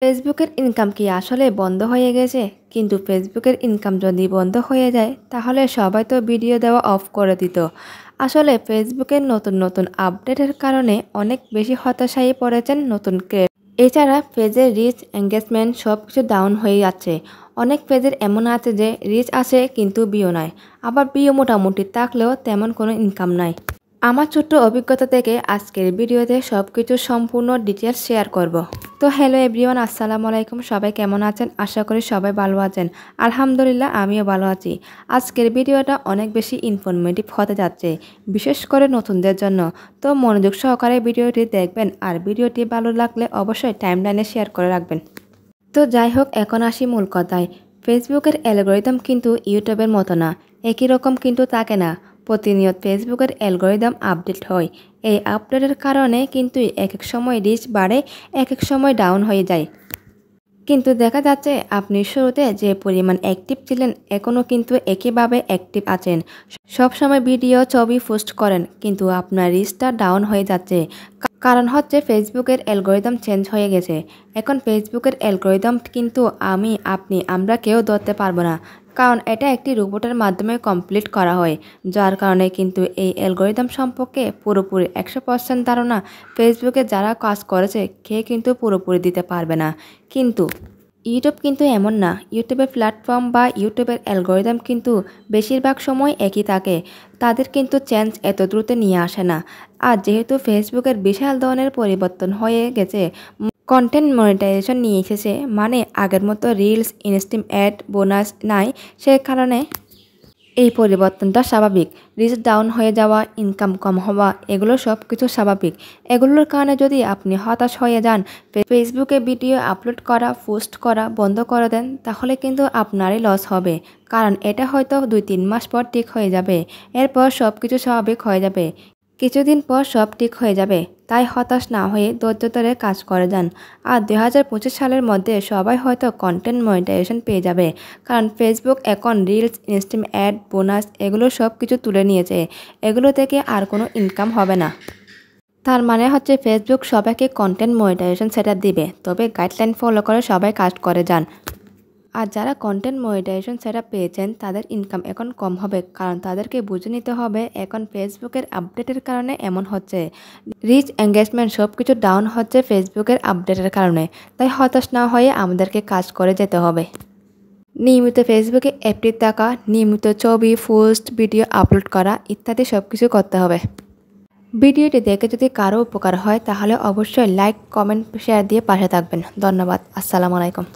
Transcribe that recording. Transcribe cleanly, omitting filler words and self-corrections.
ফেসবুকের ইনকাম কি আসলে বন্ধ হয়ে গেছে? কিন্তু ফেসবুকের ইনকাম যদি বন্ধ হয়ে যায় তাহলে সবাই তো ভিডিও দেওয়া অফ করে দিত। আসলে ফেসবুকের নতুন আপডেটের কারণে অনেক বেশি হতাশায় পড়েছেন নতুন ক্রিয়েটর। এছাড়া পেজের রিচ এঙ্গেজমেন্ট সব কিছু ডাউন হয়ে যাচ্ছে। অনেক পেজের এমন আছে যে রিচ আছে কিন্তু ভিউ নাই, আবার ভিউ মোটামুটি থাকলেও তেমন কোনো ইনকাম নাই। আমার ছোট্ট অভিজ্ঞতা থেকে আজকের ভিডিওতে সবকিছু সম্পূর্ণ ডিটেলস শেয়ার করব। তো হ্যালো এভরিওয়ান, আসসালামু আলাইকুম। সবাই কেমন আছেন? আশা করি সবাই ভালো আছেন। আলহামদুলিল্লাহ, আমিও ভালো আছি। আজকের ভিডিওটা অনেক বেশি ইনফরমেটিভ হতে যাচ্ছে, বিশেষ করে নতুনদের জন্য। তো মনোযোগ সহকারে ভিডিওটি দেখবেন, আর ভিডিওটি ভালো লাগলে অবশ্যই টাইমলাইনে শেয়ার করে রাখবেন। তো যাই হোক, এখন আসি মূল কথায়। ফেসবুকের অ্যালগরিদম কিন্তু ইউটিউবের মতো না, একই রকম কিন্তু থাকে না। প্রতিনিয়ত ফেসবুকের অ্যালগরিদম আপডেট হয়। এই আপডেটের কারণে কিন্তু এক এক সময় রিচ বাড়ে, এক এক সময় ডাউন হয়ে যায়। কিন্তু দেখা যাচ্ছে আপনি শুরুতে যে পরিমাণ অ্যাক্টিভ ছিলেন এখনও কিন্তু একইভাবে অ্যাক্টিভ আছেন। সবসময় ভিডিও ছবি পোস্ট করেন, কিন্তু আপনার রিচটা ডাউন হয়ে যাচ্ছে। কারণ হচ্ছে ফেসবুকের অ্যালগরিদম চেঞ্জ হয়ে গেছে। এখন ফেসবুকের অ্যালগরিদম কিন্তু আমরা কেউ ধরতে পারবো না, কারণ এটা একটি রোবটের মাধ্যমে কমপ্লিট করা হয়। যার কারণে কিন্তু এই অ্যালগরিদম সম্পর্কে পুরোপুরি 100% ধারণা ফেসবুকে যারা কাজ করেছে কেউ কিন্তু পুরোপুরি দিতে পারবে না। কিন্তু ইউটিউব কিন্তু এমন না। ইউটিউবের প্ল্যাটফর্ম বা ইউটিউবের অ্যালগরিদম কিন্তু বেশিরভাগ সময় একই থাকে। তাদের কিন্তু চেঞ্জ এত দ্রুত নিয়ে আসে না। আর যেহেতু ফেসবুকের বিশাল ধরনের পরিবর্তন হয়ে গেছে, কন্টেন্ট মনিটাইজেশন নিয়ে এসেছে, মানে আগের মতো রিলস, ইনস্ট্রিম অ্যাড, বোনাস নাই। সে কারণে এই পরিবর্তনটা স্বাভাবিক। রিচ ডাউন হয়ে যাওয়া, ইনকাম কম হওয়া, এগুলো সব কিছু স্বাভাবিক। এগুলোর কারণে যদি আপনি হতাশ হয়ে যান, ফেসবুকে ভিডিও আপলোড করা, পোস্ট করা বন্ধ করে দেন, তাহলে কিন্তু আপনারই লস হবে। কারণ এটা হয়তো 2-3 মাস পর ঠিক হয়ে যাবে, এরপর সব কিছু স্বাভাবিক হয়ে যাবে। কিছুদিন পর সব ঠিক হয়ে যাবে। তাই হতাশ না হয়ে ধৈর্য ধরে কাজ করে যান। আর 2025 সালের মধ্যে সবাই হয়তো কন্টেন্ট মনিটাইজেশন পেয়ে যাবে, কারণ ফেসবুক এখন রিলস, ইনস্ট্রিম অ্যাড, বোনাস এগুলো সব কিছু তুলে নিয়েছে। এগুলো থেকে আর কোনো ইনকাম হবে না। তার মানে হচ্ছে ফেসবুক সবাইকে কন্টেন্ট মনিটাইজেশন সেটআপ দিবে, তবে গাইডলাইন ফলো করে সবাই কাজ করে যান। আর যারা কন্টেন্ট মনিটাইজেশন সেটআপ পেয়েছেন তাদের ইনকাম এখন কম হবে, কারণ তাদেরকে বুঝে নিতে হবে এখন ফেসবুকের আপডেটের কারণে এমন হচ্ছে। রিচ এঙ্গেজমেন্ট সব কিছু ডাউন হচ্ছে ফেসবুকের আপডেটের কারণে। তাই হতাশ না হয়ে আমাদেরকে কাজ করে যেতে হবে। নিয়মিত ফেসবুকে অ্যাক্টিভ থাকা, নিয়মিত ছবি, পোস্ট, ভিডিও আপলোড করা ইত্যাদি সব কিছু করতে হবে। ভিডিওটি দেখে যদি কারো উপকার হয় তাহলে অবশ্যই লাইক, কমেন্ট, শেয়ার দিয়ে পাশে থাকবেন। ধন্যবাদ। আসসালামু আলাইকুম।